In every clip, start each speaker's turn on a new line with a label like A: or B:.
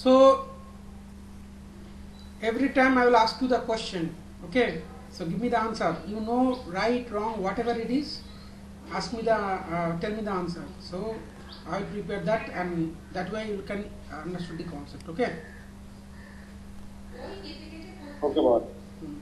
A: So every time I will ask you the question. Okay. So give me the answer. You know, right, wrong, whatever it is. Ask me the tell me the answer. So I will prepare that, and that way you can understand the concept. Okay.
B: Okay, boss.
A: Hmm.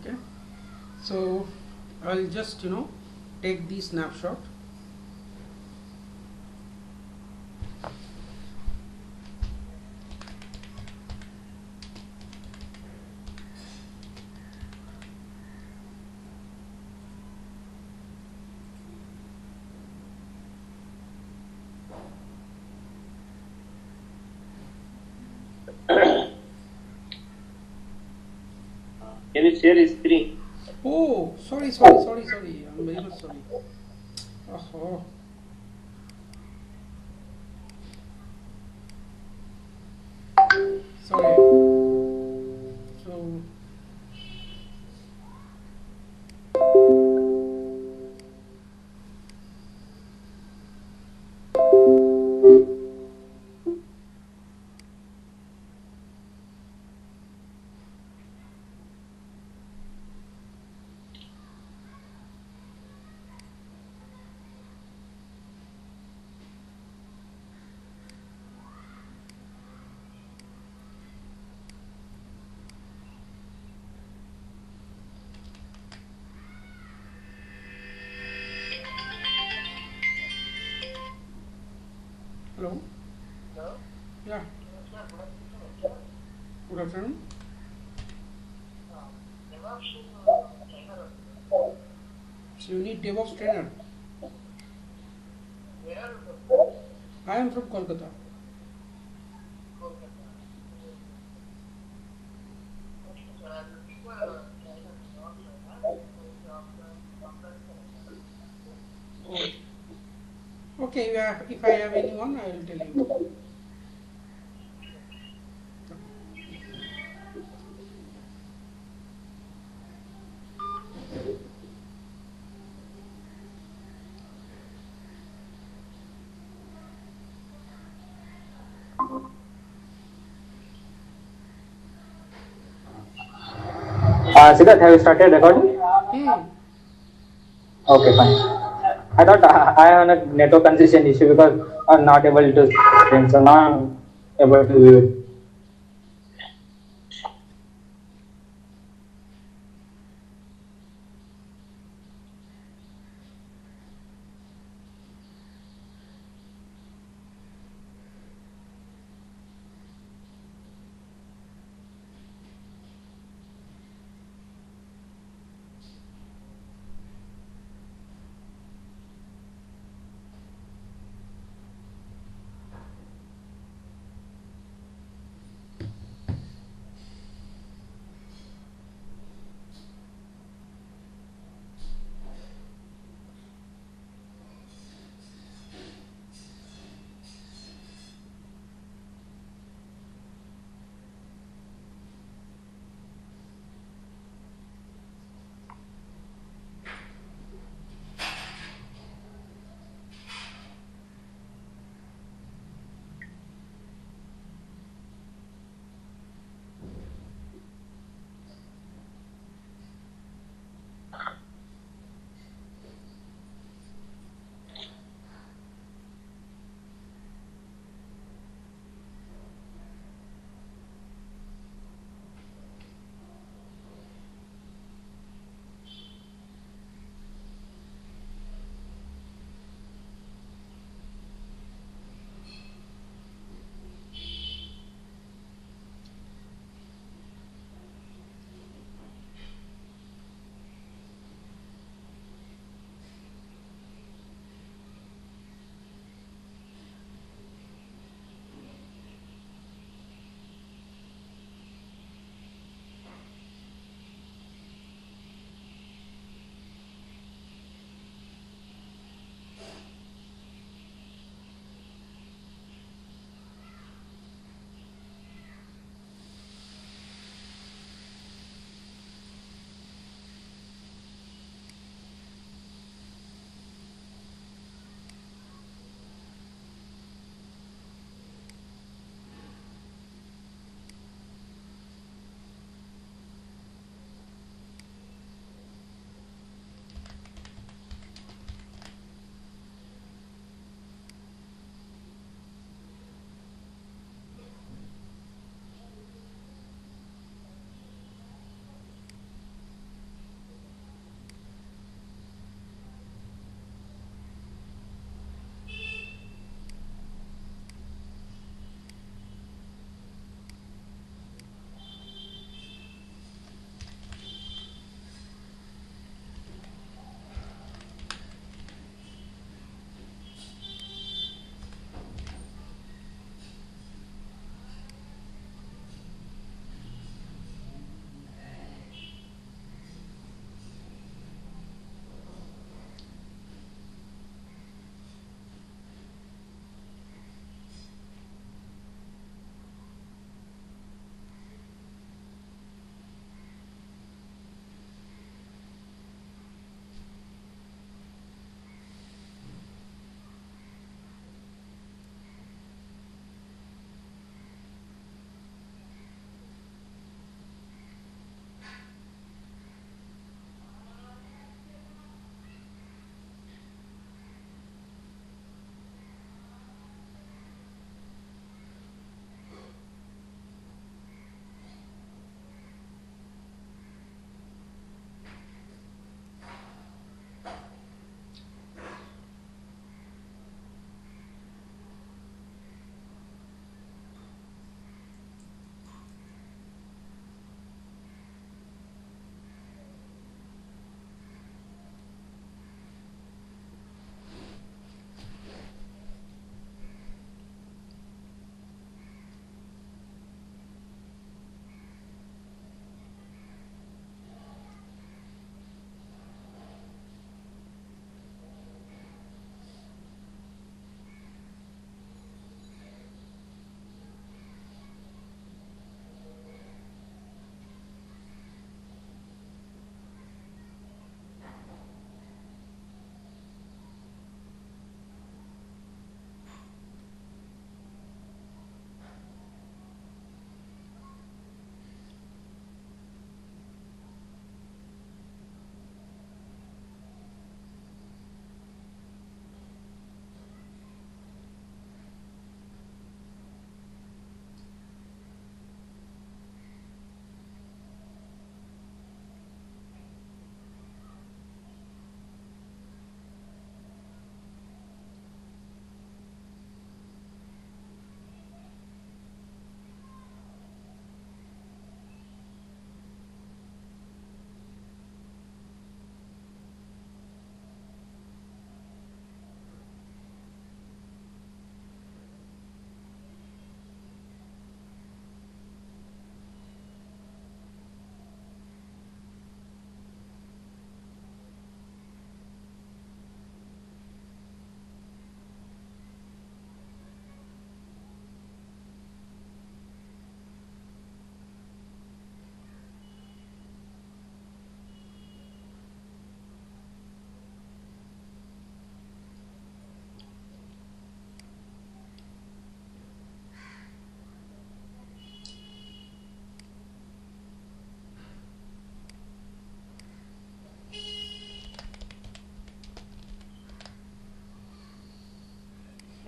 A: Okay. So I'll just take the snapshot.
B: Can you share his screen?
A: Oh, sorry. I'm very much sorry. Oh, sorry. So hello. Yeah. Good afternoon. So you need DevOps trainer. I am from Kolkata. Okay. Okay, if I have anyone, I will tell you.
C: Siddharth, have you started recording?
A: Hmm.
C: Okay, fine. I thought I have a network congestion issue because I'm not able to stream, so now I'm able to view it.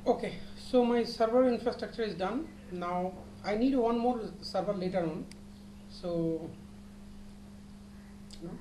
A: Okay, so my server infrastructure is done. Now I need one more server later on. So, you know,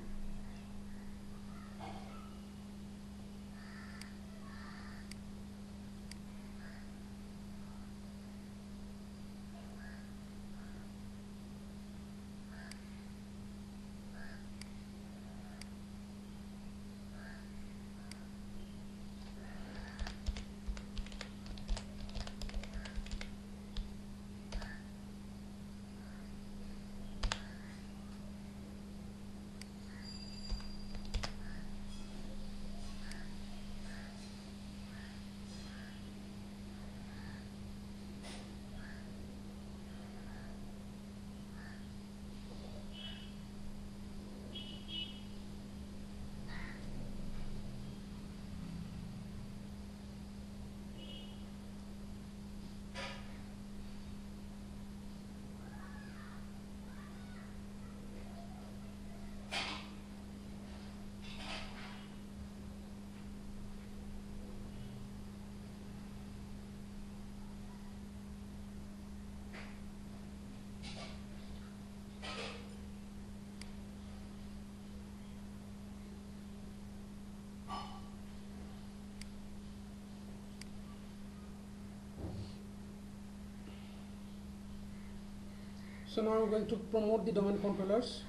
A: so now I'm going to promote the domain controllers.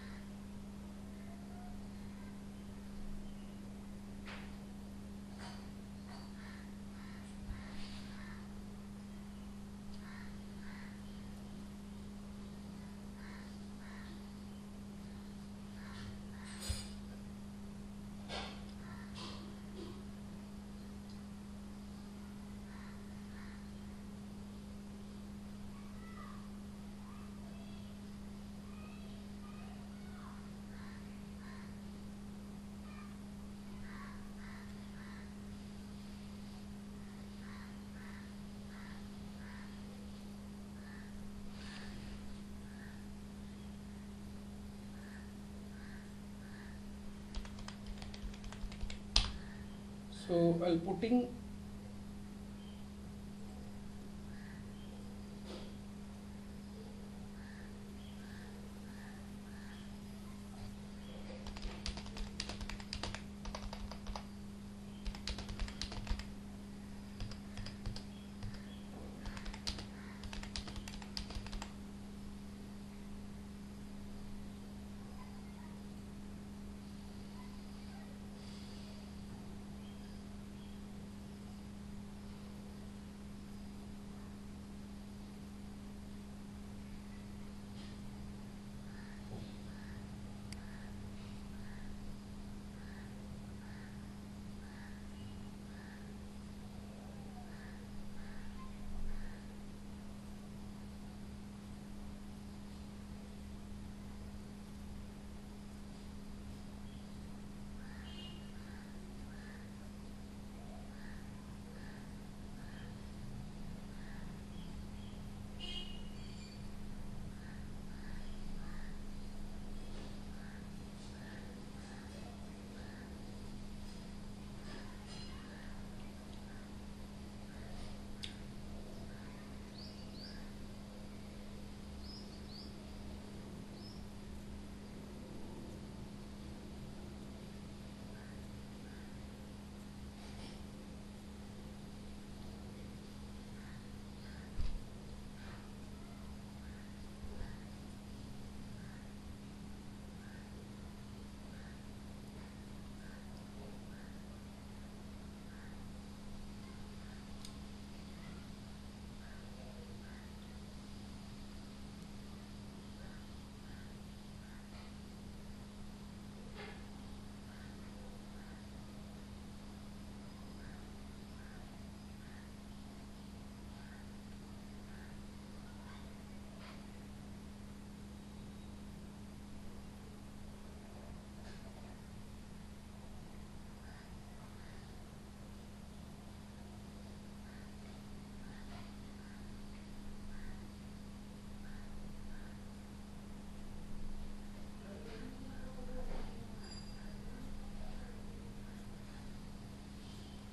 A: So I'll putting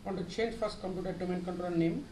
A: want to change first computer domain controller name.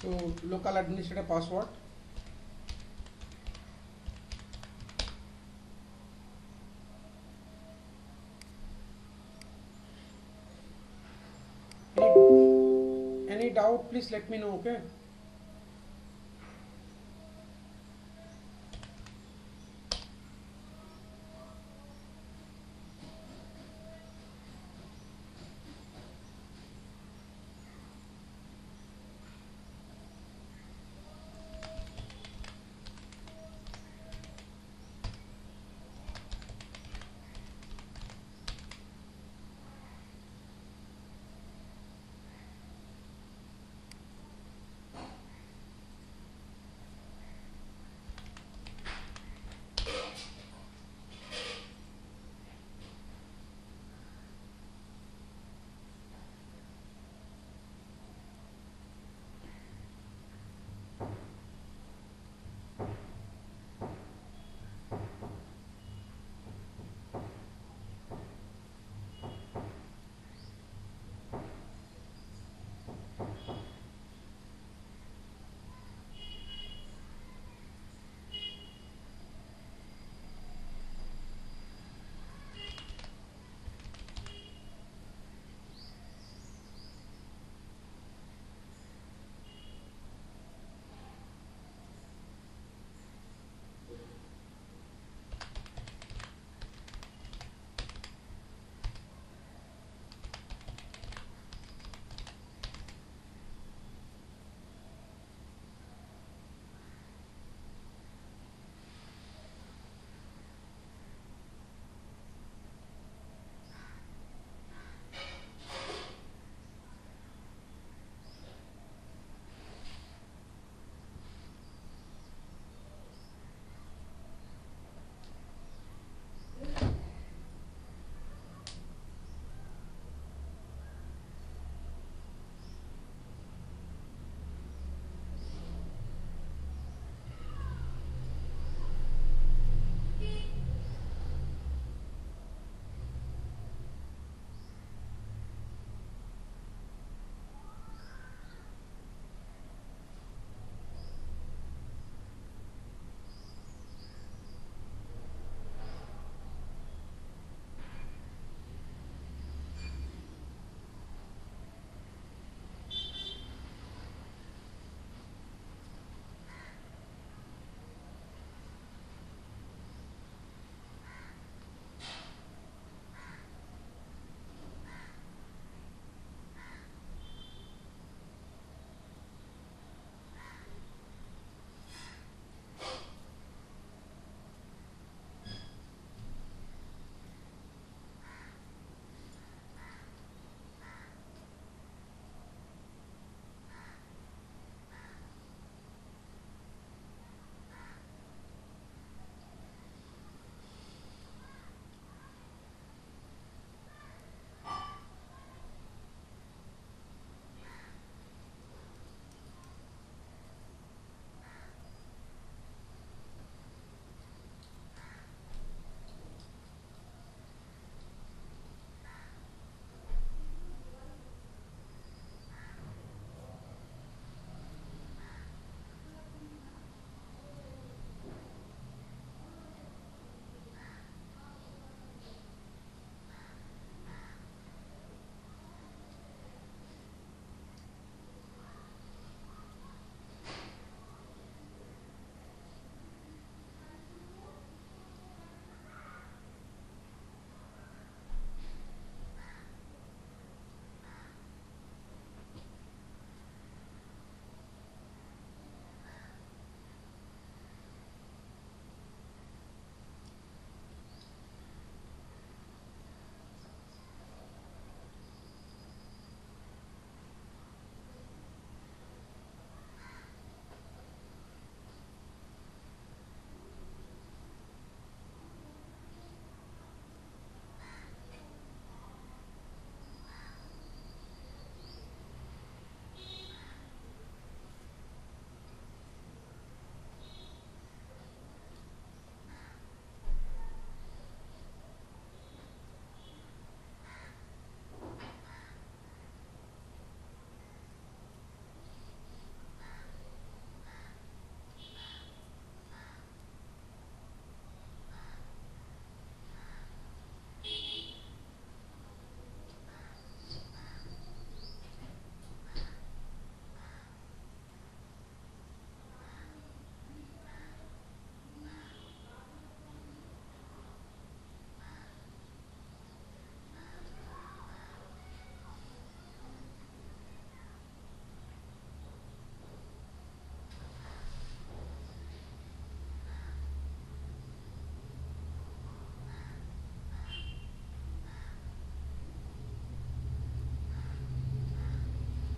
A: So local administrator password. Any doubt, please let me know, okay?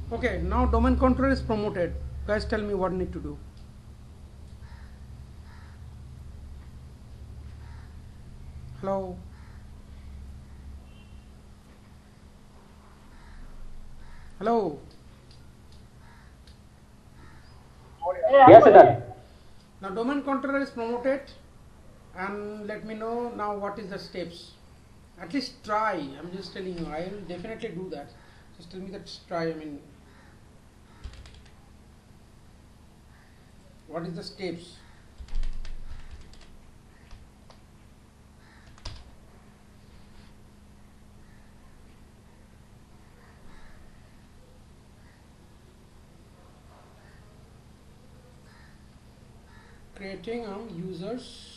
A: Okay, now domain controller is promoted. Guys, tell me what I need to do. Hello. Hello.
C: Yes, Siddharth.
A: Now domain controller is promoted, and let me know now what is the steps. At least try. I'm just telling you. I will definitely do that. Just tell me that try. I mean, what is the steps? Creating users.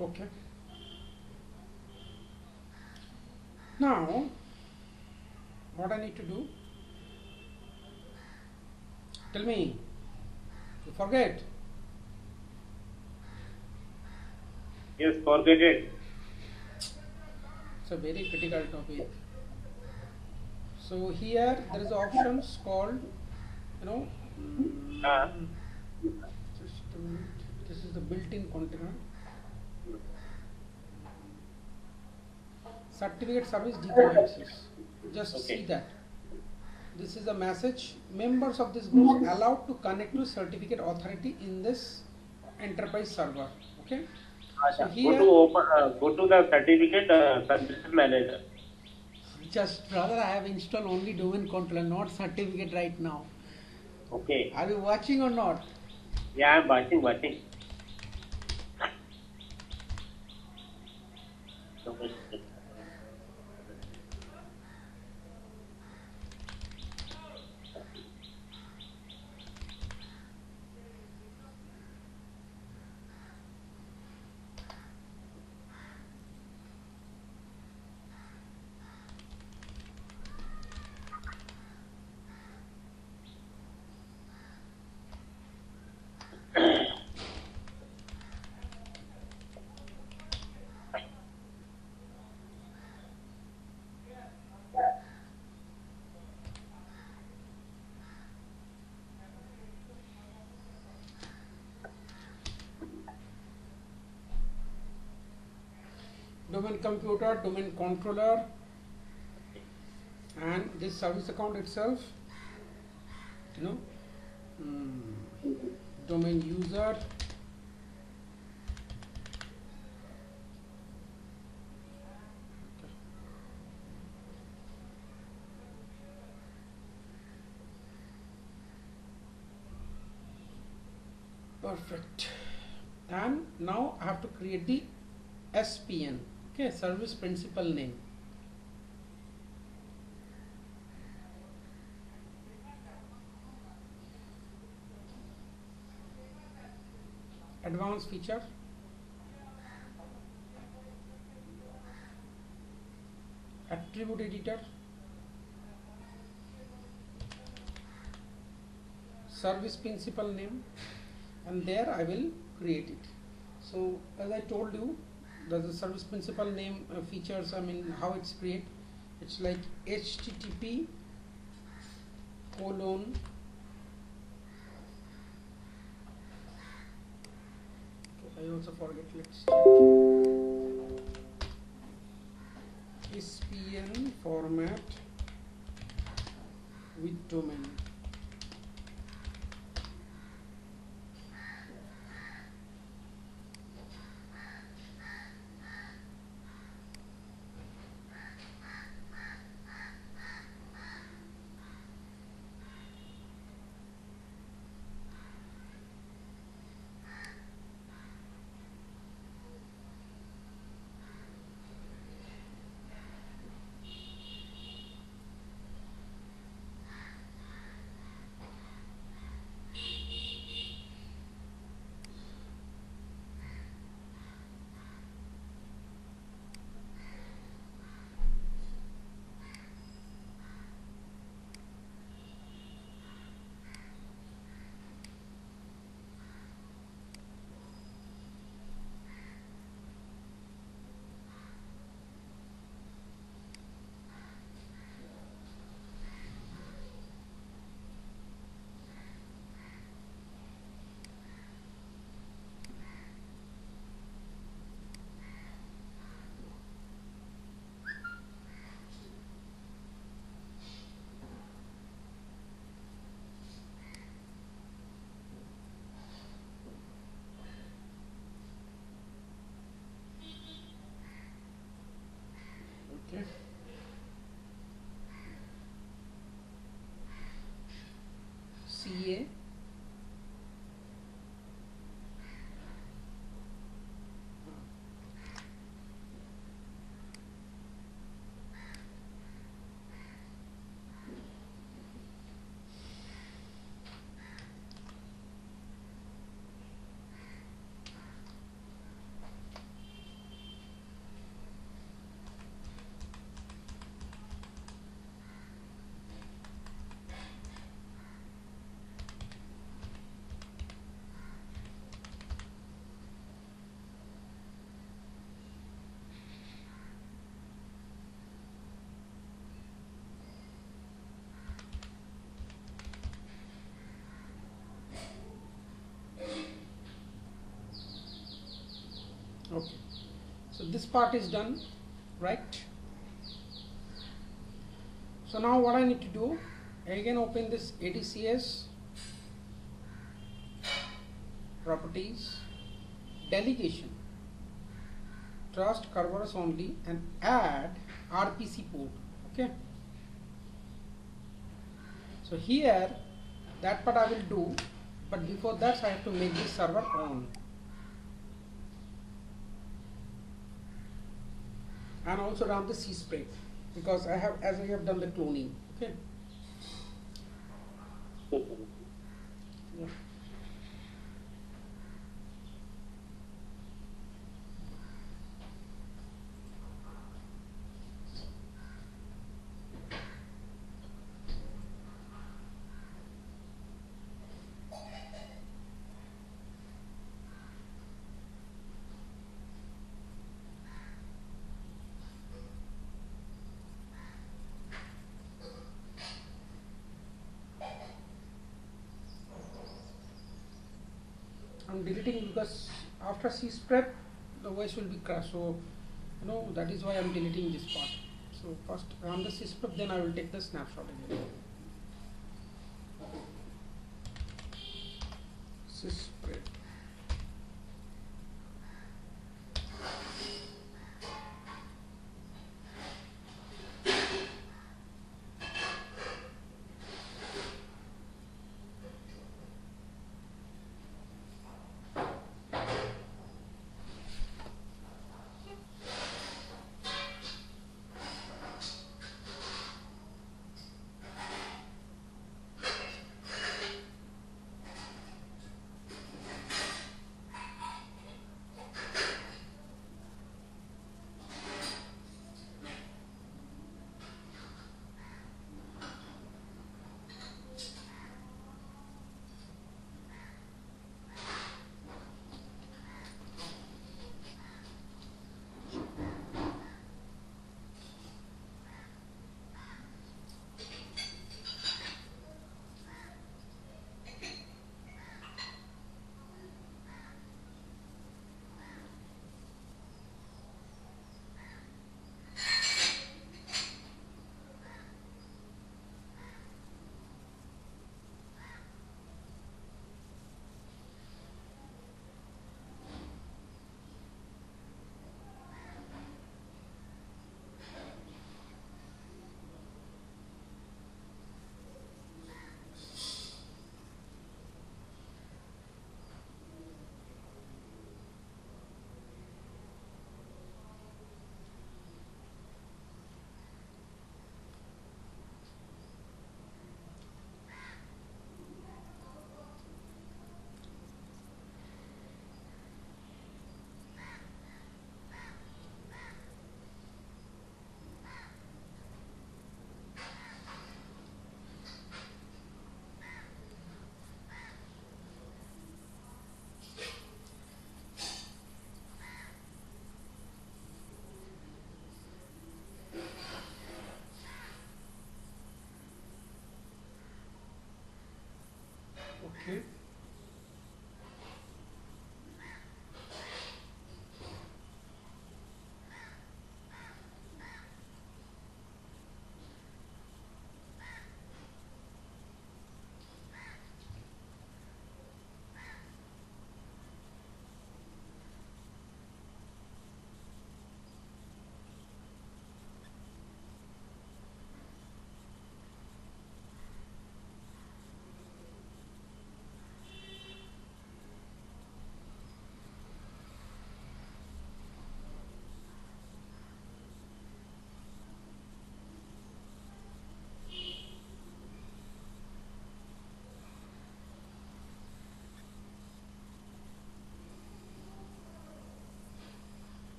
A: Okay. Now, what I need to do? Tell me. You forget.
B: Yes, forget it.
A: It's a very critical topic. So here there is options called, just a minute. This is the built-in container. Certificate service DKIM access. Just
B: Okay.
A: see that. This is a message. Members of this group allowed to connect to certificate authority in this enterprise server. Okay. So
B: Go
A: here,
B: to the certificate service manager.
A: just brother, I have installed only domain controller, not certificate right now.
B: Okay.
A: Are you watching or not?
B: Yeah, I'm watching. Okay.
A: Domain computer, domain controller, and this service account itself, domain user, perfect. And now I have to create the SPN, okay, service principal name. Advanced feature, attribute editor, service principal name, and there I will create it. So as I told you, the service principal name features, I mean how it's create. It's like HTTP colon also forget. Let's check. SPN format with domain. Okay. CA. Okay, so this part is done, right? So now what I need to do, again open this ADCS properties, delegation, trust Kerberos only, and add RPC port. Okay, so here that part I will do, but before that I have to make this server on. And also run the CSprep because I have done the cloning. Okay. Yeah. I'm deleting because after CSprep the voice will be crashed, so that is why I'm deleting this part. So first run the CSprep, then I will take the snapshot again. CSprep.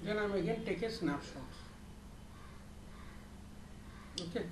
A: Then I'm again take a snapshot. Okay.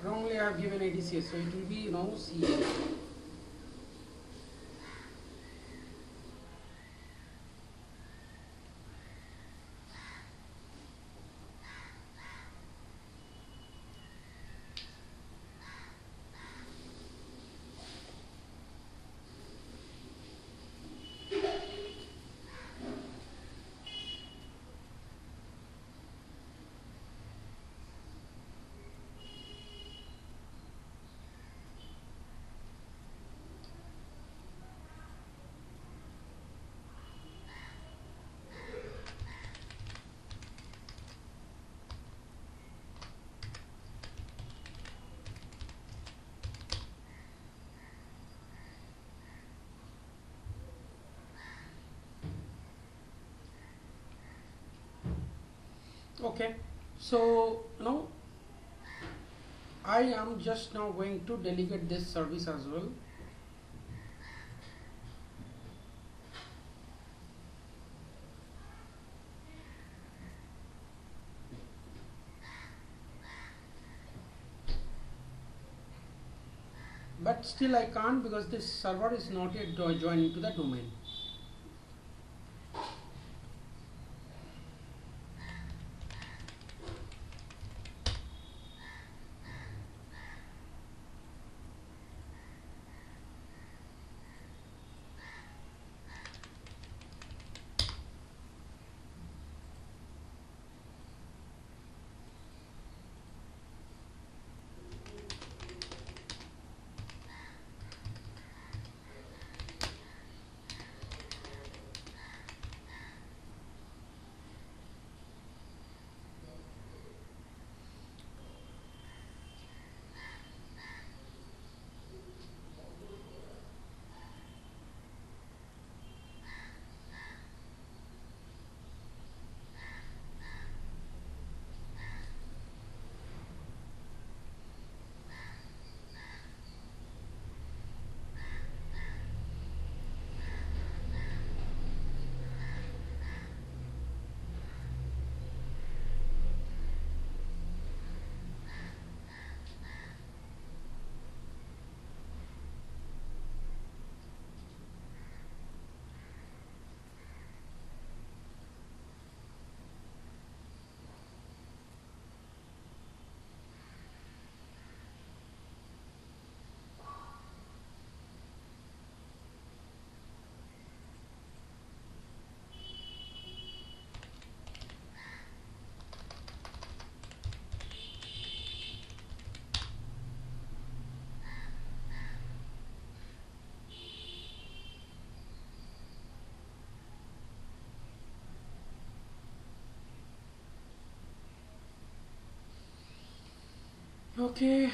A: Wrongly I have given ADCS, so it will be CA. Okay, so now I am just now going to delegate this service as well. but still I can't because this server is not yet joined into the domain. Okay.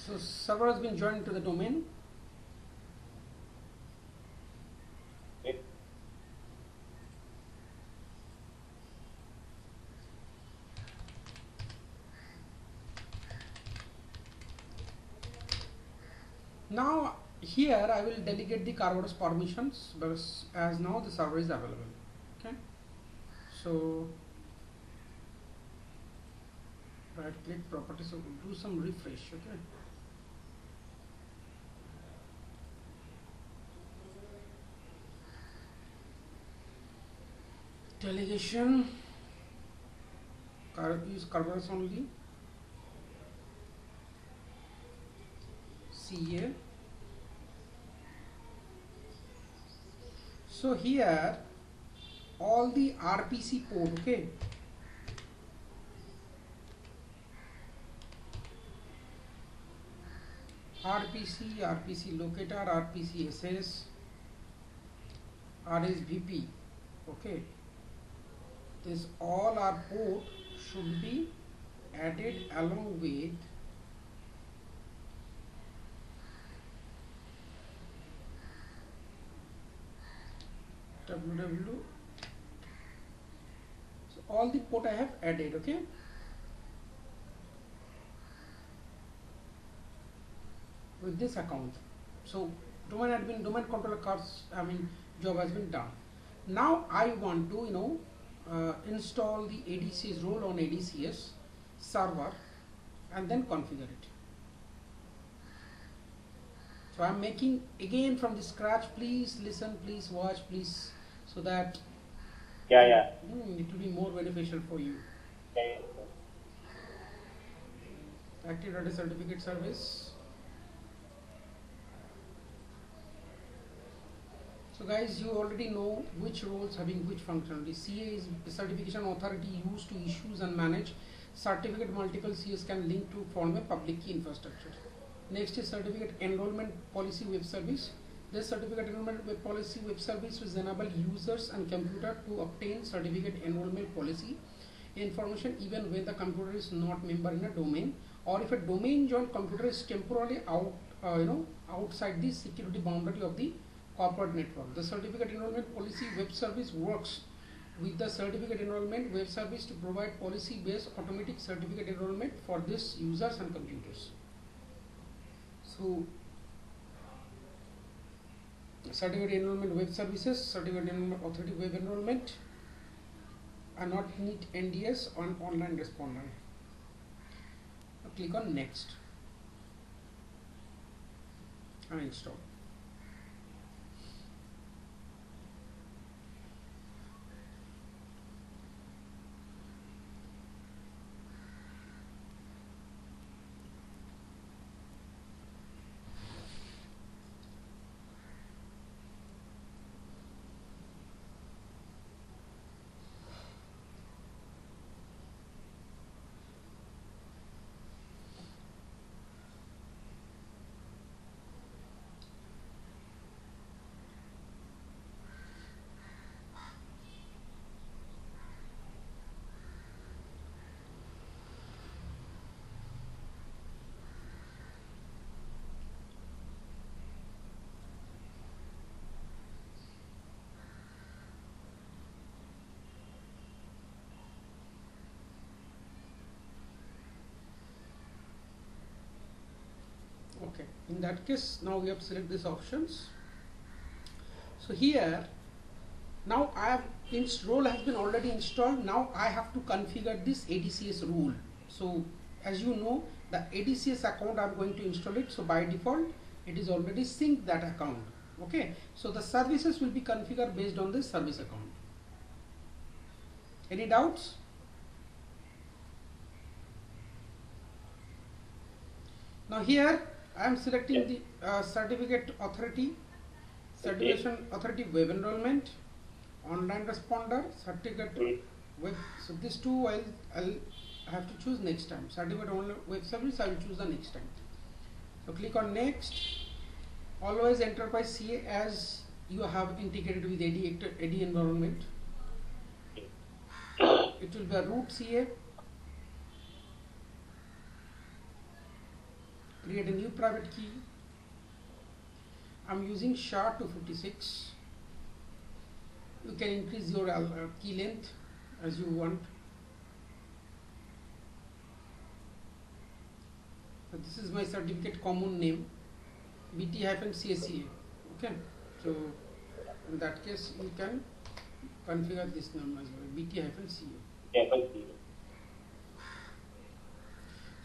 A: So server has been joined to the domain.
B: Okay.
A: Now here I will delegate the Carboros permissions because as now the server is available. Okay. So right click properties, so do some refresh. Okay. Delegation, use Carboros only. CA. So here all the RPC port, okay, RPC locator, RPC SS, RSVP, okay, this all our port should be added along with www. So all the port I have added, okay. With this account. So domain admin, domain controller cards, job has been done. Now I want to, install the ADCS role on ADCS server and then configure it. So I am making again from the scratch. Please listen, please watch, please, so that
B: Yeah.
A: it will be more beneficial for you.
B: Yeah.
A: Active Data Certificate Service. So guys, you already know which roles having which functionality. CA is the certification authority used to issue and manage certificate. Multiple CAs can link to form a public key infrastructure. Next is certificate enrollment policy web service. This certificate enrollment web policy web service will enable users and computer to obtain certificate enrollment policy information even when the computer is not member in a domain, or if a domain joined computer is temporarily outside the security boundary of the corporate network. The certificate enrollment policy web service works with the certificate enrollment web service to provide policy based automatic certificate enrollment for these users and computers. So certificate enrollment web services, certificate enrollment authority web enrollment are not need NDS on online responder. Now click on next and install. Okay, in that case now we have to select these options. So here now I have role has been already installed. Now I have to configure this ADCS rule. So as you know, the ADCS account I am going to install it. So by default it is already synced that account. Okay, so the services will be configured based on this service account. Any doubts? Now here I am selecting the certificate authority, certification authority web enrollment, online responder, certificate web. So these two I'll have to choose next time. Certificate online web service I will choose the next time. So click on next. Always enterprise CA as you have integrated with AD environment. It will be a root CA. Create a new private key. I'm using SHA-256. You can increase your key length as you want. So this is my certificate common name, BT-CACA. Okay, so in that case you can configure this name as well, BT-CA.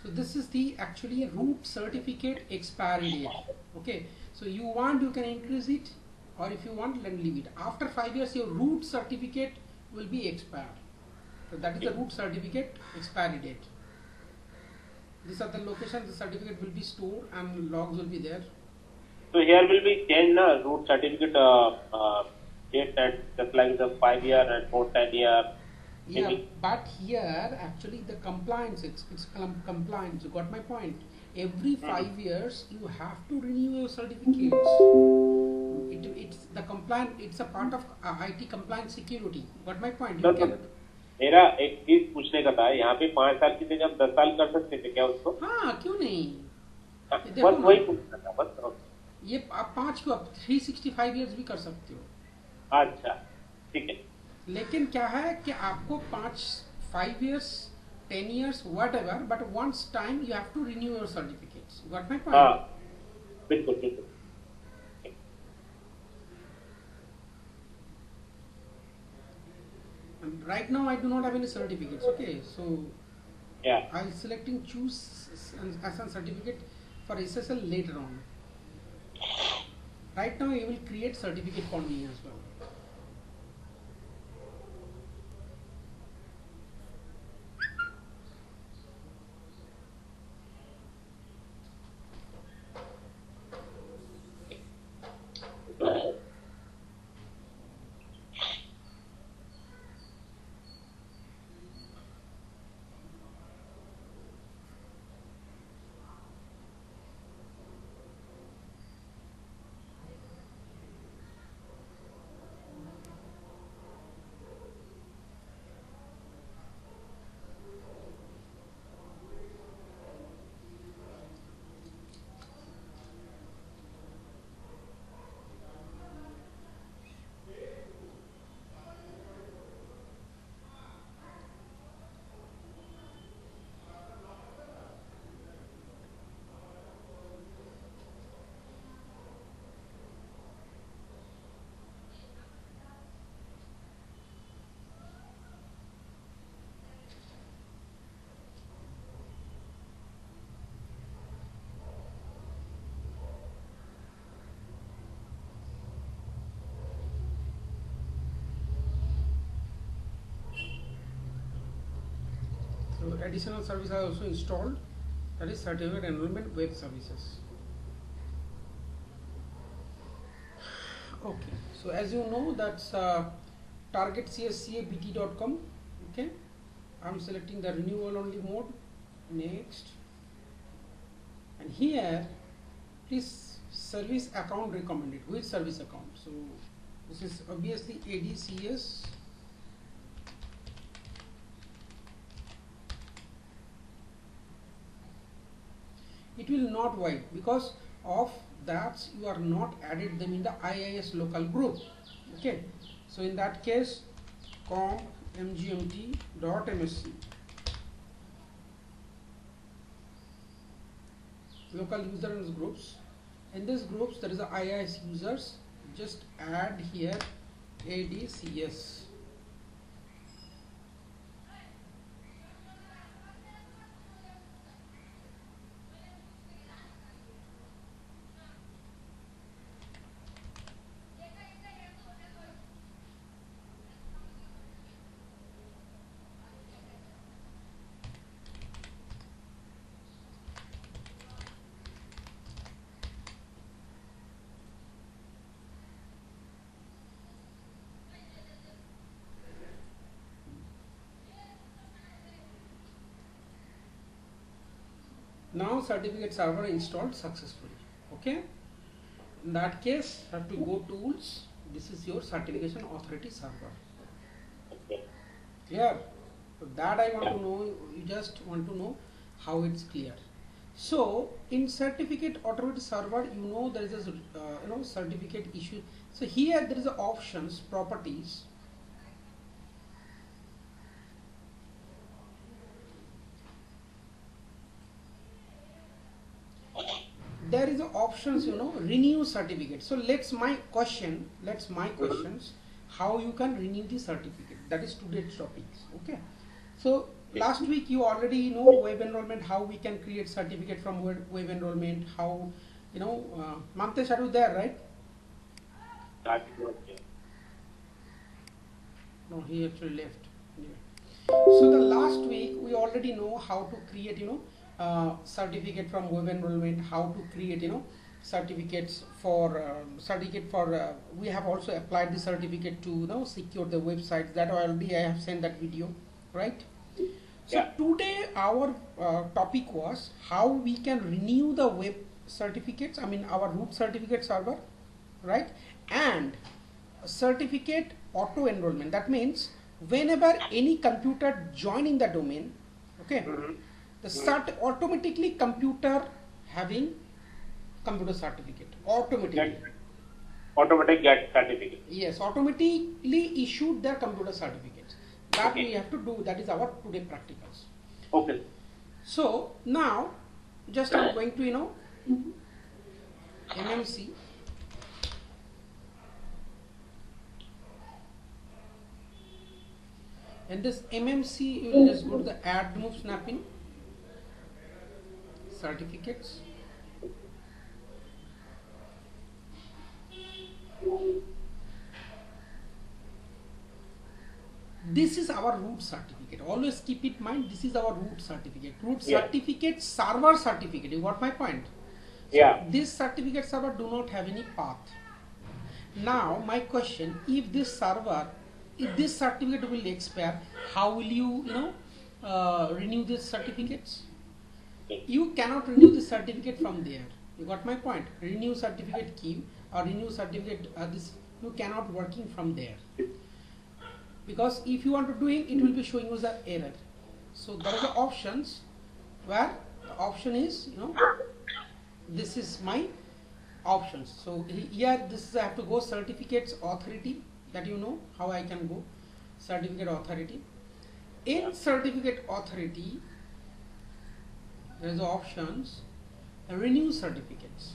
A: So this is the actually root certificate expiry date. Okay, so you want you can increase it, or if you want then leave it. After 5 years your root certificate will be expired. So that is the root certificate expiry date. These are the locations the certificate will be stored and logs will be there.
B: So here will be changed root certificate date and just like the 5 year and 4 10 year.
A: Yeah, but here actually the compliance, it's compliance. You got my point. Every 5 years you have to renew your certificates. It's the compliance. It's a part of IT compliance security. Got my point? You can.
B: मेरा एक चीज पूछने का था, यहाँ पे 5 साल की जगह 10 साल कर सकते थे क्या उसको?
A: हाँ, क्यों नहीं?
B: बस वही पूछना था बस.
A: ये आप 5 को 365 years भी कर सकते हो.
B: अच्छा. ठीक है.
A: लेकिन क्या है कि आपको 5 years 10 years whatever, but once time you have to renew your certificates. Got my point?
B: हाँ, बिल्कुल बिल्कुल.
A: And right now I do not have any certificates. Okay, so
B: Yeah.
A: I'll selecting choose as a certificate for SSL later on. Right now you will create certificate for me as well. So additional service are also installed, that is certificate enrollment web services. Okay, so as you know, that's targetcscabt.com. Okay, I'm selecting the renewal only mode. Next, and here please service account recommended. Which service account? So this is obviously ADCS. It will not work because of that you are not added them in the IIS local group. Okay, so in that case comp mgmt.msc local user and groups. In this groups there is a IIS users, just add here ADCS. Now certificate server installed successfully. Okay, in that case have to go tools. This is your certification authority server.
B: Okay.
A: Clear? So that I want to know. You just want to know how it's clear. So in certificate authority server, you know there is a certificate issue. So here there is a options properties. There is a options, renew certificate. So let's my questions how you can renew the certificate. That is today's topics. Okay, so last week you already know web enrollment, how we can create certificate from web enrollment, how Mantesh, are you there, right? No, he actually left. Anyway. So the last week we already know how to create certificate from web enrollment, how to create certificates for we have also applied the certificate to secure the websites. That already I have sent that video, right? So
B: Yeah.
A: today our topic was how we can renew the web certificates, I mean our root certificate server, right? And certificate auto enrollment. That means whenever any computer joining the domain, okay, the automatically computer having computer certificate automatically.
B: automatic get certificate.
A: Yes, automatically issued their computer certificates. That
B: Okay.
A: we have to do. That is our today practicals.
B: Okay.
A: So now, just I'm going to MMC. And this MMC, you will just go to the add move snapping certificates. This is our root certificate. Always keep it in mind, this is our root certificate. Root
B: Yeah.
A: certificate, server certificate. You got my point? So
B: Yeah.
A: this certificate server do not have any path. Now my question, if this certificate will expire, how will you renew these certificates?
B: Okay.
A: You cannot renew the certificate from there. You got my point? Renew certificate key or renew certificate this you cannot working from there. Because if you want to do it will be showing you the error. So there are the options where the option is this is my options. So here this is I have to go certificates authority, that how I can go certificate authority. In certificate authority there is the options renew certificates.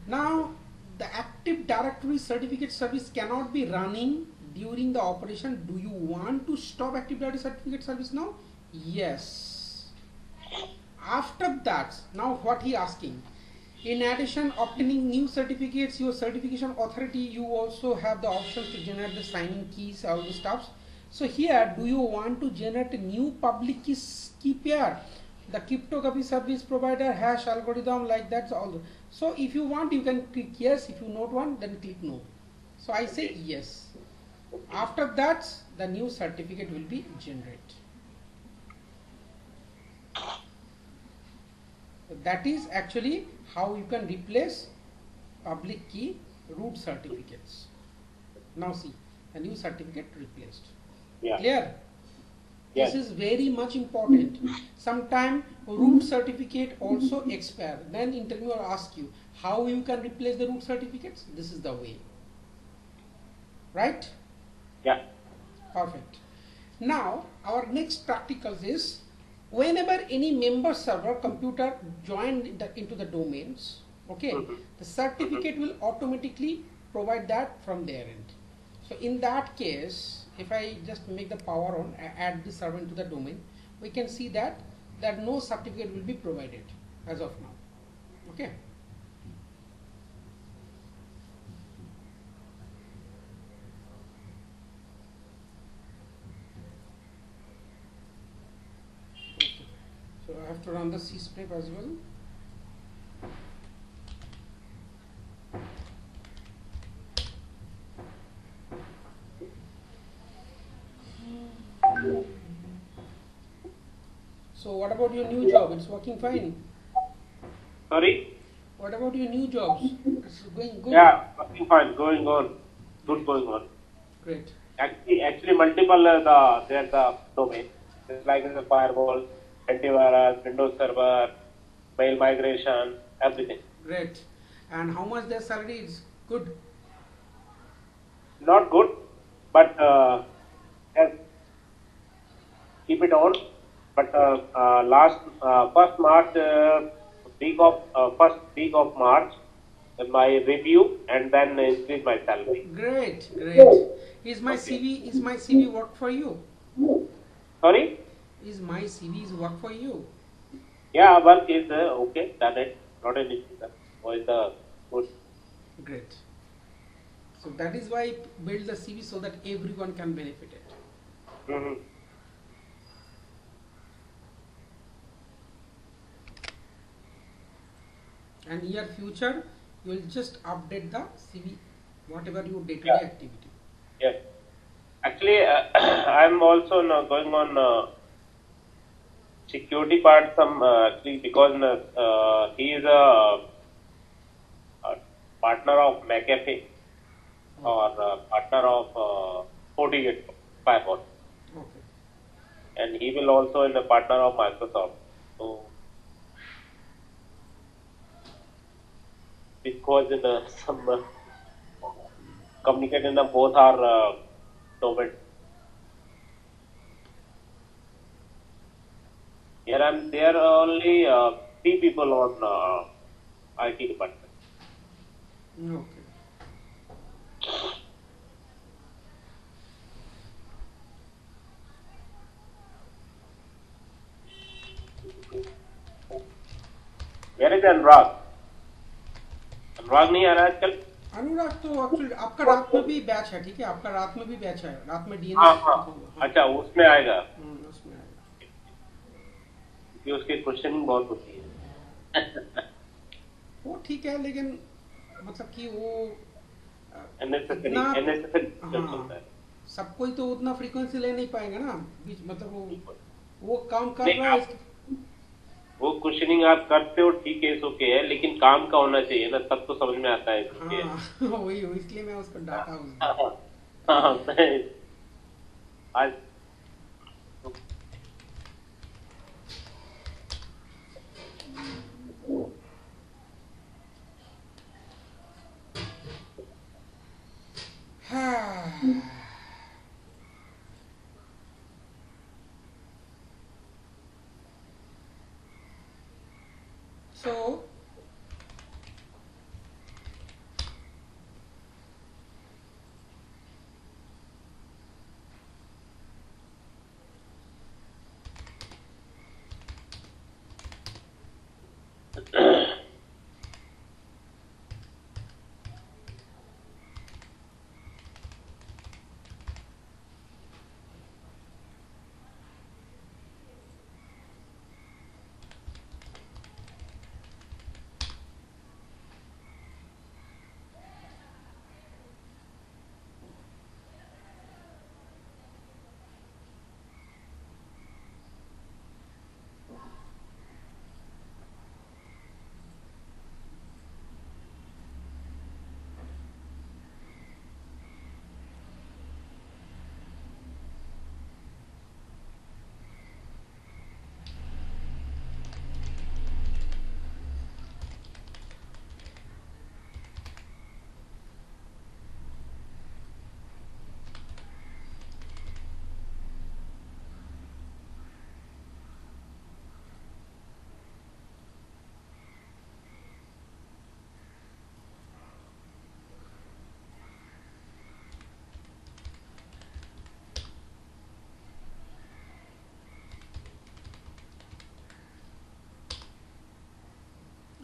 A: Now the Active Directory certificate service cannot be running during the operation. Do you want to stop Active Directory certificate service now? Yes. After that, now what he asking? In addition, obtaining new certificates, your certification authority, you also have the options to generate the signing keys, all the stuffs. So here, do you want to generate a new public key pair? The cryptography service provider hash algorithm like that. So if you want, you can click yes. If you not want, then click no. So I say yes. After that, the new certificate will be generated. So that is actually how you can replace public key root certificates. Now see, the new certificate replaced.
B: Yeah.
A: Clear?
B: Yes.
A: This is very much important. Sometime root certificate also expire. Then interviewer ask you how you can replace the root certificates. This is the way. Right?
B: Yeah.
A: Perfect. Now our next practicals is whenever any member server computer joined into the domains, okay, the certificate will automatically provide that from their end. So in that case, if I just make the power on, add the server into the domain, we can see that no certificate will be provided as of now. Okay. So I have to run the csprep as well. So what about your new job? It's working fine.
B: Sorry?
A: What about your new jobs? It's going good.
B: Yeah, working fine, going on. Good going on.
A: Great.
B: Actually multiple there's the domain. It's like the firewall, antivirus, Windows Server, mail migration, everything.
A: Great. And how much their salary is? Good.
B: Not good, but yes, keep it on. But first week of March, my review and then increase my salary.
A: Great. Great. Is my CV work for you?
B: Sorry?
A: Is my CV work for you?
B: Yeah, work is okay, done it. Not an issue. With the good.
A: Great. So that is why build the CV so that everyone can benefit it.
B: Mm-hmm.
A: And in your future, you will just update the CV, whatever your day-to-day
B: Yeah.
A: activity.
B: Yes. Actually, I'm also now going on security part actually because he is a partner of McAfee or partner of FortiGate Firewall,
A: Okay.
B: and he will also in the partner of Microsoft. So because in some communicate in the both our domain. There are only 3 people on IT department.
A: Okay.
B: Where is Anurag? अनुराग नहीं आ रहा है आजकल?
A: अनुराग तो actually आपका रात में भी batch है, ठीक है, आपका रात में भी बैच है, रात में डीएनएस
B: हाँ हाँ,
A: होगा।
B: अच्छा उसमें आएगा,
A: उसमें आएगा,
B: क्योंकि उसकी क्वेश्चनिंग बहुत होती है।
A: वो ठीक है, लेकिन मतलब कि वो
B: unnecessary
A: हाँ,
B: चलता है।
A: सब कोई तो उतना फ्रीक्वेंसी ले नहीं पाएगा ना, बीच मतलब वो काम कर
B: नहीं,
A: रहा है।
B: वो क्वेश्चनिंग आप करते हो ठीक है, ओके है, लेकिन काम का होना चाहिए ना, तब तो समझ में आता है।
A: हाँ वही इसलिए मैं उसको डांटा हूँ।
B: आज
A: So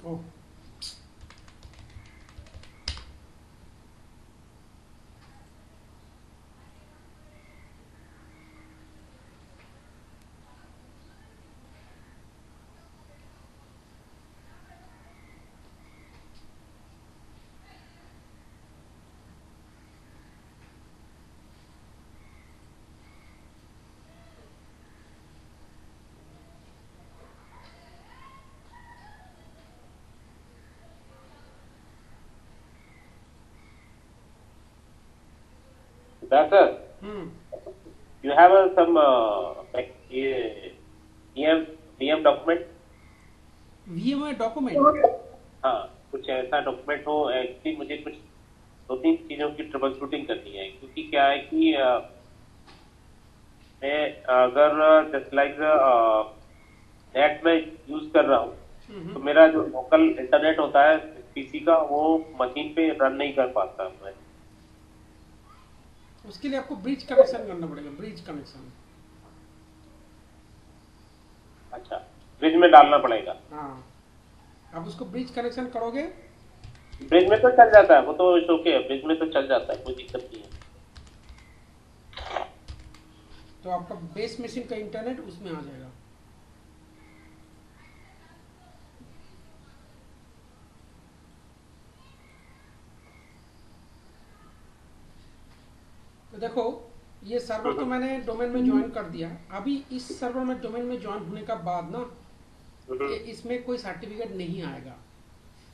A: oh.
B: Sir, you have some like VM document?
A: VMI document?
B: हाँ, कुछ ऐसा डॉक्यूमेंट हो। एक्चुअली मुझे कुछ 2-3 चीजों की ट्रबल शूटिंग करनी है, क्योंकि क्या है कि मैं अगर जस्ट लाइक नेट में यूज कर रहा हूँ, तो मेरा जो लोकल इंटरनेट होता है पीसी का, वो मशीन पे रन नहीं कर पाता मैं।
A: उसके लिए आपको ब्रिज कनेक्शन करना पड़ेगा, ब्रिज कनेक्शन।
B: अच्छा, ब्रिज में डालना पड़ेगा।
A: हाँ, आप उसको ब्रिज कनेक्शन करोगे,
B: ब्रिज में तो चल जाता है, वो तो ओके है, ब्रिज में तो चल जाता है, कोई दिक्कत नहीं है।
A: तो आपका बेस मशीन का इंटरनेट उसमें आ जाएगा। तो देखो, ये सर्वर तो मैंने डोमेन में ज्वाइन कर दिया। अभी इस सर्वर में डोमेन में ज्वाइन होने का बाद ना, इसमें कोई सर्टिफिकेट नहीं आएगा,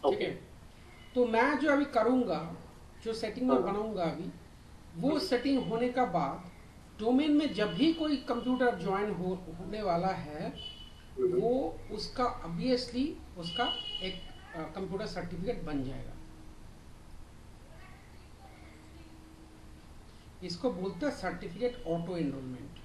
A: ठीक है। तो मैं जो अभी करूंगा, जो सेटिंग में बनाऊंगा अभी, वो सेटिंग होने का बाद डोमेन में जब भी कोई कंप्यूटर ज्वाइन होने वाला है, वो उसका ऑब्वियसली उसका एक कंप्यूटर सर्टिफिकेट बन जाएगा। इसको बोलते हैं certificate auto enrolment.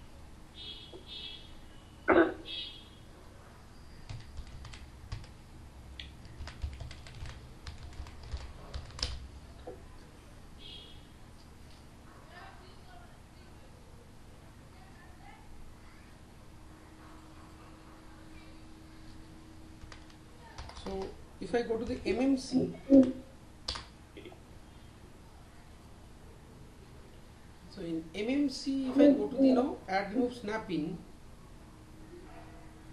A: So if I go to the MMC, so in MMC, if I go to the add remove snapping,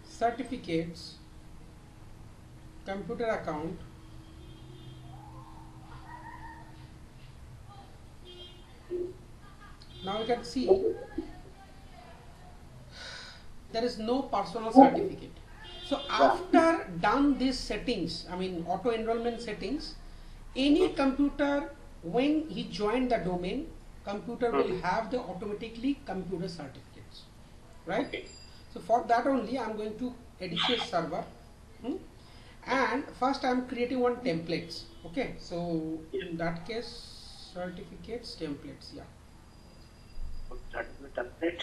A: certificates, computer account, now you can see there is no personal certificate. So after done these settings, I mean auto enrollment settings, any computer when he joined the domain, computer will have the automatically computer certificates, right?
B: Okay.
A: So for that only I am going to edit a server, and first I am creating one templates. Okay, so in that case certificates templates, yeah.
B: Start with template.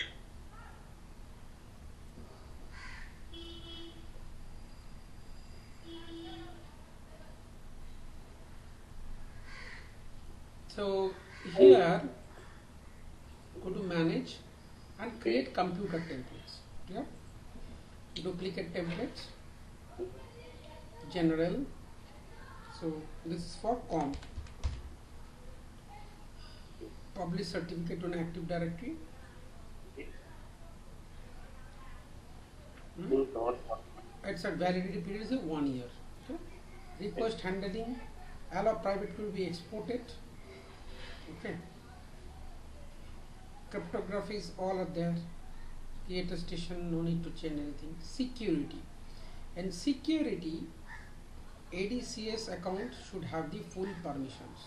A: So here go to manage and create computer templates. Yeah, duplicate templates, general. So this is for comp, publish certificate on Active Directory. It's a validity period is 1 year. Okay. Request handling, allow private will be exported. Okay. Cryptographies all are there. Create a station, no need to change anything. Security, and security ADCS account should have the full permissions.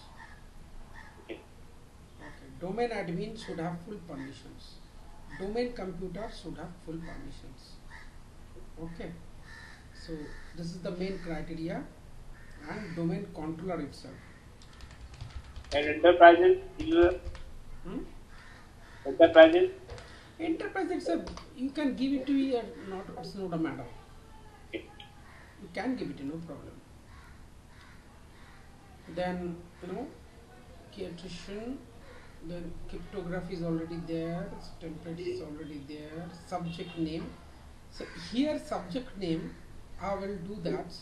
A: Okay. Domain admin should have full permissions. Domain computer should have full permissions. Okay. So this is the main criteria, and domain controller itself.
B: And enterprises, enterprises.
A: Enterprise, it's a, you can give it to you, not, it's not a matter.
B: Okay.
A: You can give it, no problem. Then key attrition, then cryptography is already there, template is already there, subject name. So here subject name I will do that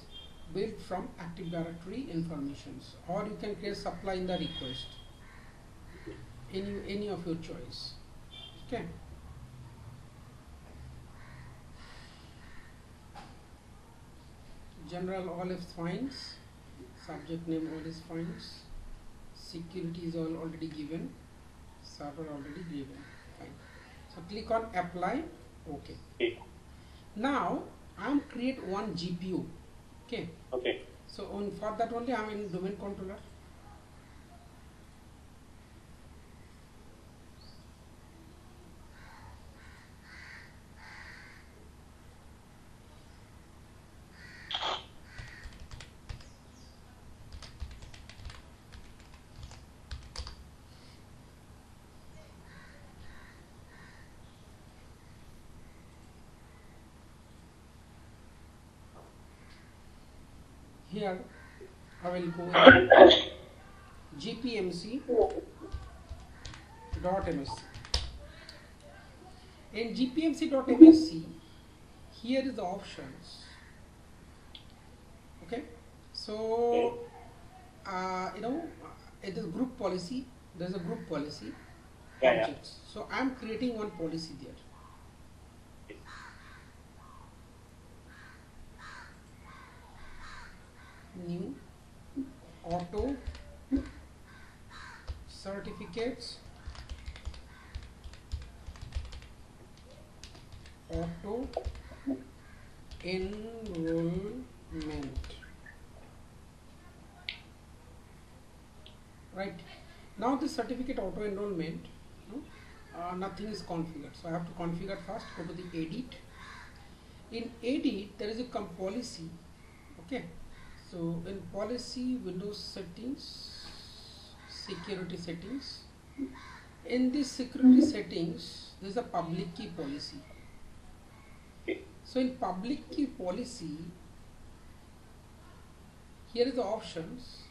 A: built from Active Directory informations, or you can create supply in the request, any of your choice. Okay. General all is fine, subject name all is fine, security is all already given, server already given, fine. So click on apply. Okay.
B: Okay.
A: Now I am create one GPU. Okay.
B: Okay.
A: So for that only I am in domain controller. Here I will go in gpmc.msc. In gpmc.msc, here is the options. Okay, so it is group policy. There is a group policy.
B: Yeah.
A: Objects. So I am creating one policy there. New auto certificates, auto enrollment. Right now the certificate auto enrollment, nothing is configured, so I have to configure first. Go to the edit. In edit there is a policy. Okay, so in policy, Windows settings, security settings, In this security settings, there is a public key policy.
B: Okay.
A: So in public key policy, here is the options: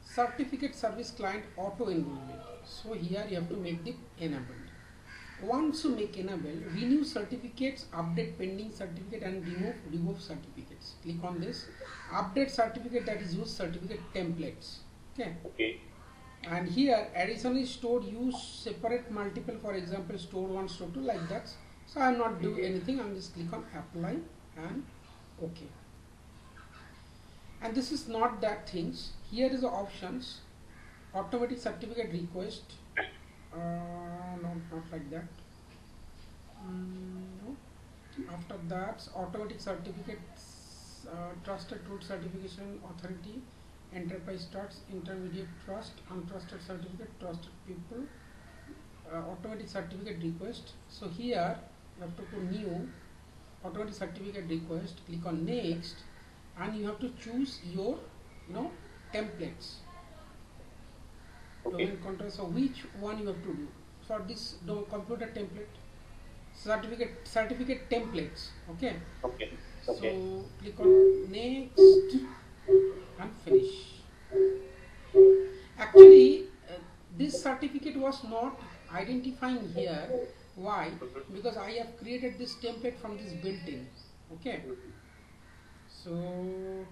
A: certificate service client auto enrollment. So here you have to make the enabled. Once you make enable, renew certificates, update pending certificate, and remove certificates. Click on this. Update certificate, that is use certificate templates. Okay.
B: Okay.
A: And here additionally stored use separate multiple, for example store 1 store 2 like that. So I am not doing anything, I am just click on apply and okay. And this is not that things. Here is the options: automatic certificate request, no, not like that. No. After that, automatic certificates, trusted root certification authority, enterprise trust, intermediate trust, untrusted certificate, trusted people, automatic certificate request. So here you have to put new automatic certificate request, click on next, and you have to choose your templates.
B: Okay.
A: Domain control. So which one you have to do for this computer template? Certificate templates. Okay.
B: Okay. Okay.
A: So click on next and finish. Actually, this certificate was not identifying here. Why? Because I have created this template from this built-in. Okay. So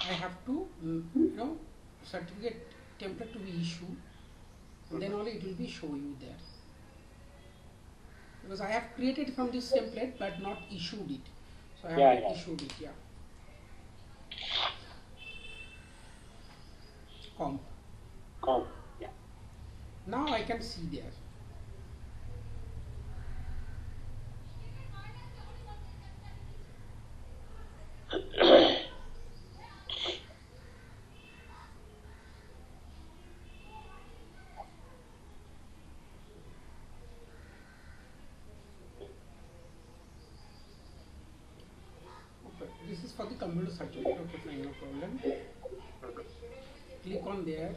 A: I have to certificate template to be issued, then only it will be show you there, because I have created from this template but not issued it, so I have issued it. Comp.
B: Yeah.
A: Now I can see there. This is for the computer certificate. Okay, fine, no problem. Click on there.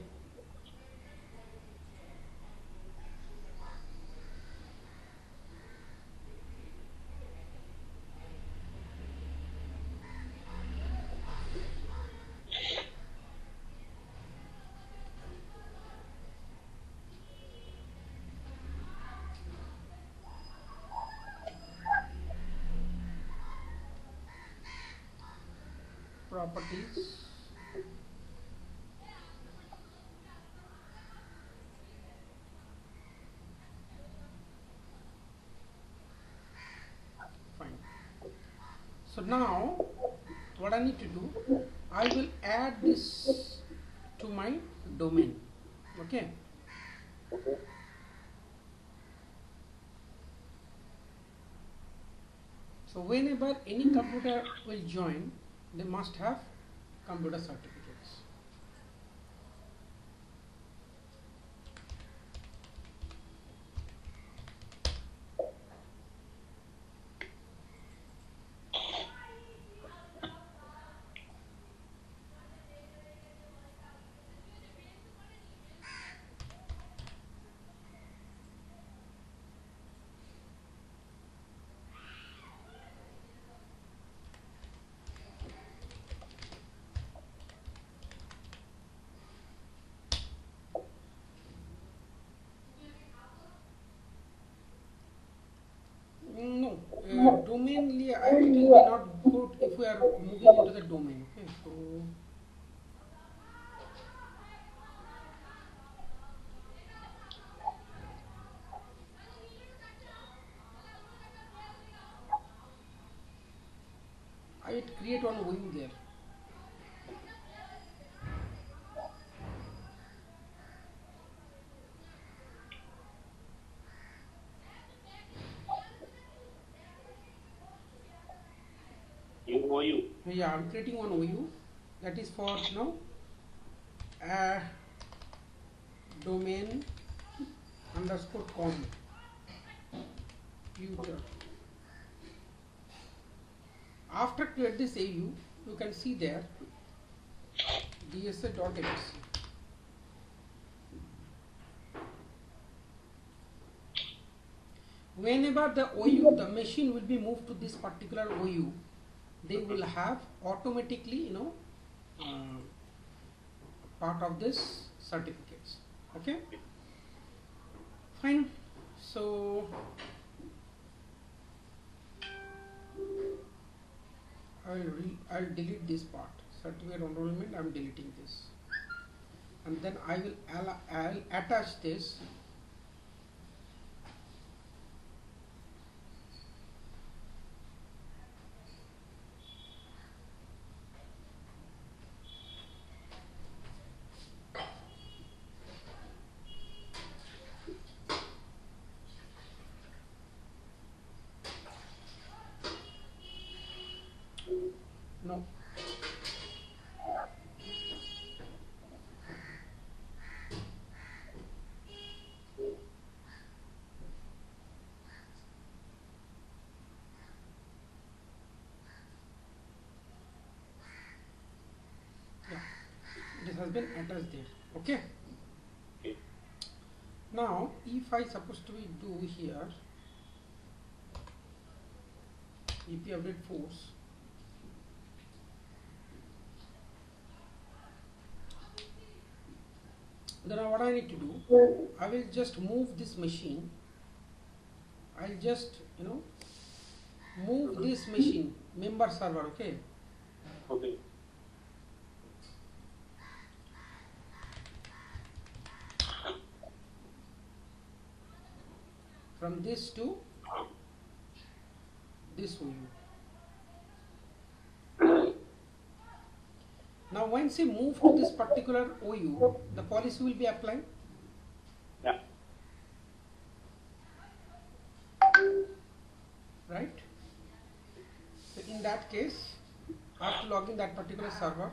A: Properties. Fine. So now what I need to do, I will add this to my domain. Okay. So whenever any computer will join, they must have computer certificates. No, domain, it will be not good if we are moving into the domain. Okay, so I will create one view there.
B: OU.
A: Yeah, I'm creating one OU that is for domain underscore com future. After create this AU, you can see there dsa.msc. Whenever the OU, the machine will be moved to this particular OU, they will have automatically, part of this certificates. Okay, fine. So I'll delete this part, certificate enrollment. I'm deleting this, and then I'll attach this. No. Yeah, this has been attached there. Okay.
B: Okay.
A: Now, if I supposed to do here, EP update force. Then what I need to do, I will just move this machine. I'll just move this machine member server. Okay.
B: Okay.
A: From this to this OU. Now once you move to this particular OU, the policy will be applied.
B: Yeah.
A: Right? So in that case, I have to log in that particular server.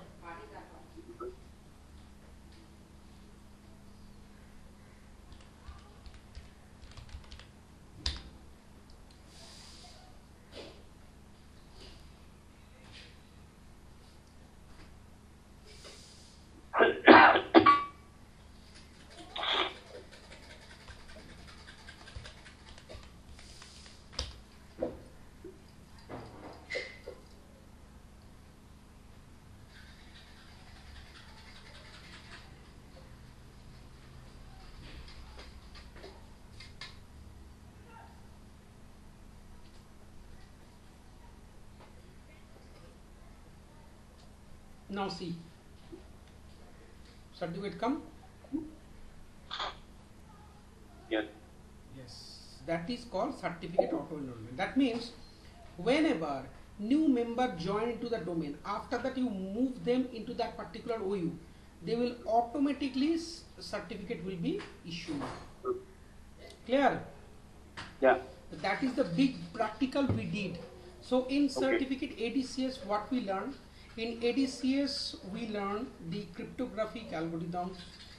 A: Now see, certificate come.
B: Yes.
A: Yes, that is called certificate auto enrollment. That means whenever new member join into the domain, after that you move them into that particular OU, they will automatically certificate will be issued. Clear?
B: Yeah.
A: That is the big practical we did. So in certificate ADCS, what we learned? In ADCS, we learn the cryptographic algorithms.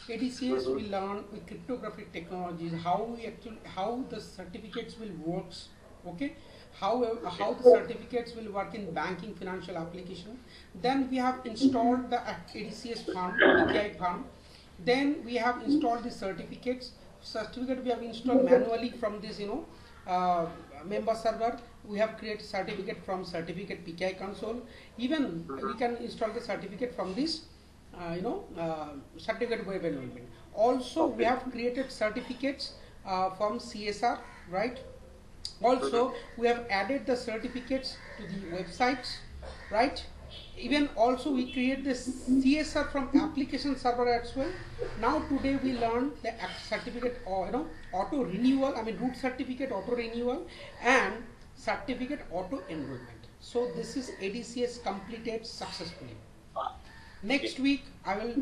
A: ADCS, we learn with cryptographic technologies, how the certificates will works. Okay, how the certificates will work in banking, financial application. Then we have installed the ADCS farm, API farm. Then we have installed the certificates. Certificate we have installed manually from this, member server. We have created certificate from certificate PKI console. Even we can install the certificate from this, certificate web enrollment. Also, we have created certificates from CSR, right? Also, we have added the certificates to the websites, right? Even also we create this CSR from application server as well. Now today we learn the certificate or auto renewal, root certificate auto renewal and certificate auto enrollment. So this is ADCS completed successfully. Next week I will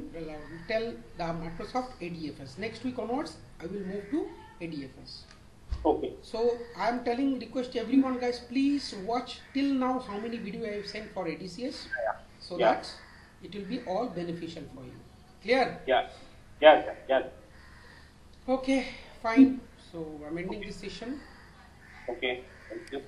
A: tell the Microsoft ADFS. Next week onwards I will move to ADFS.
B: Okay.
A: So I am request everyone guys, please watch till now how many video I have sent for ADCS, so that it will be all beneficial for you. Clear?
B: Yeah. Yes. Yes.
A: Okay, fine. So I'm ending this session.
B: Okay. Thank you.